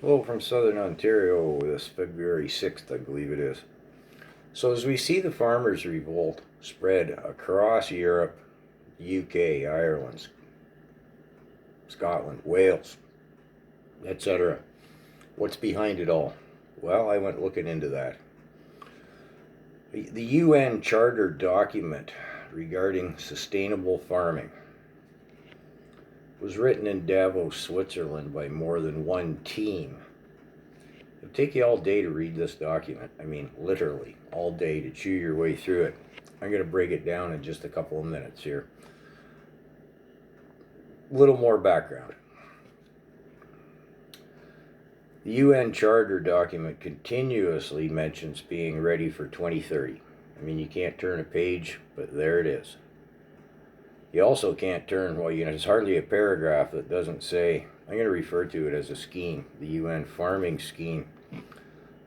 Hello from Southern Ontario, this February 6th, I believe it is. So as we see the farmers' revolt spread across Europe, UK, Ireland, Scotland, Wales, etc., what's behind it all? Well, I went looking into that. The UN Charter document regarding sustainable farming was written in Davos, Switzerland by more than one team. It'll take you all day to read this document. I mean, literally, all day to chew your way through it. I'm going to break it down in just a couple of minutes here. A little more background. The UN Charter document continuously mentions being ready for 2030. I mean, you can't turn a page, but there it is. You also can't turn, well, there's hardly a paragraph that doesn't say, I'm going to refer to it as a scheme, the UN farming scheme,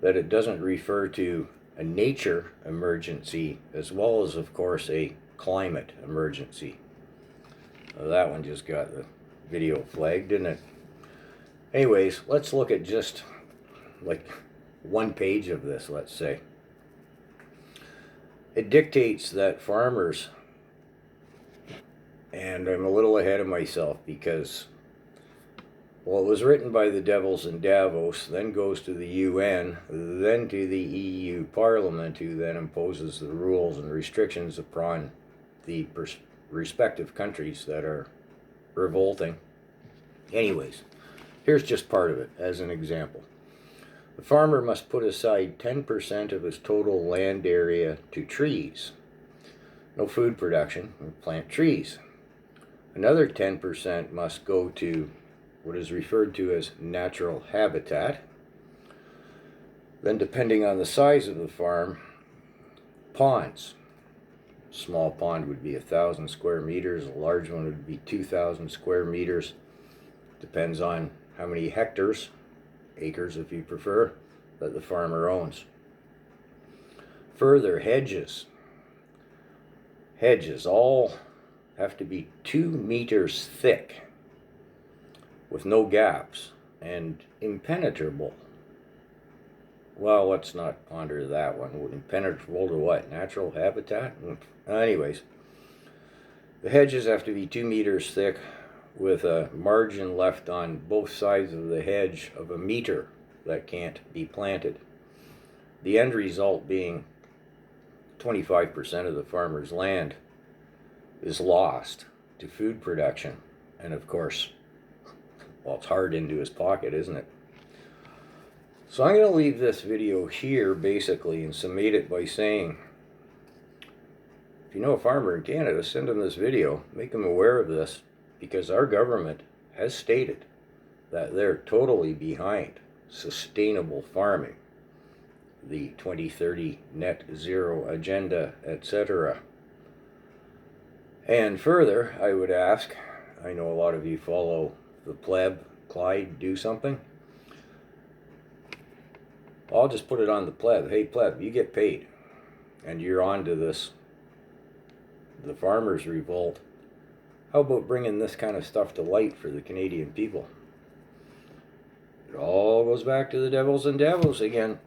that it doesn't refer to a nature emergency as well as, of course, a climate emergency. Well, that one just got the video flagged, didn't it? Anyways, let's look at just like one page of this, let's say. It dictates that farmers, and I'm a little ahead of myself because, well, it was written by the devils in Davos, then goes to the UN, then to the EU Parliament, who then imposes the rules and restrictions upon the respective countries that are revolting. Anyways, here's just part of it as an example. The farmer must put aside 10% of his total land area to trees. No food production, plant trees. Another 10% must go to what is referred to as natural habitat. Then, depending on the size of the farm, ponds. A small pond would be 1,000 square meters, a large one would be 2,000 square meters. Depends on how many hectares, acres if you prefer, that the farmer owns. Further, hedges. Hedges all have to be 2 meters thick with no gaps and impenetrable. Well, let's not ponder that one. Impenetrable to what? Natural habitat? Anyways, the hedges have to be 2 meters thick with a margin left on both sides of the hedge of 1 meter that can't be planted. The end result being 25% of the farmer's land is lost to food production. And of course, well, it's hard into his pocket, isn't it? So I'm going to leave this video here basically and summate it by saying, if you know a farmer in Canada, send him this video, make him aware of this, because our government has stated that they're totally behind sustainable farming, the 2030 net zero agenda, etc. And further, I would ask, I know a lot of you follow the pleb, Clyde, do something. I'll just put it on the pleb. Hey pleb, you get paid and you're on to this, the farmers' revolt. How about bringing this kind of stuff to light for the Canadian people? It all goes back to the devils and Davos again.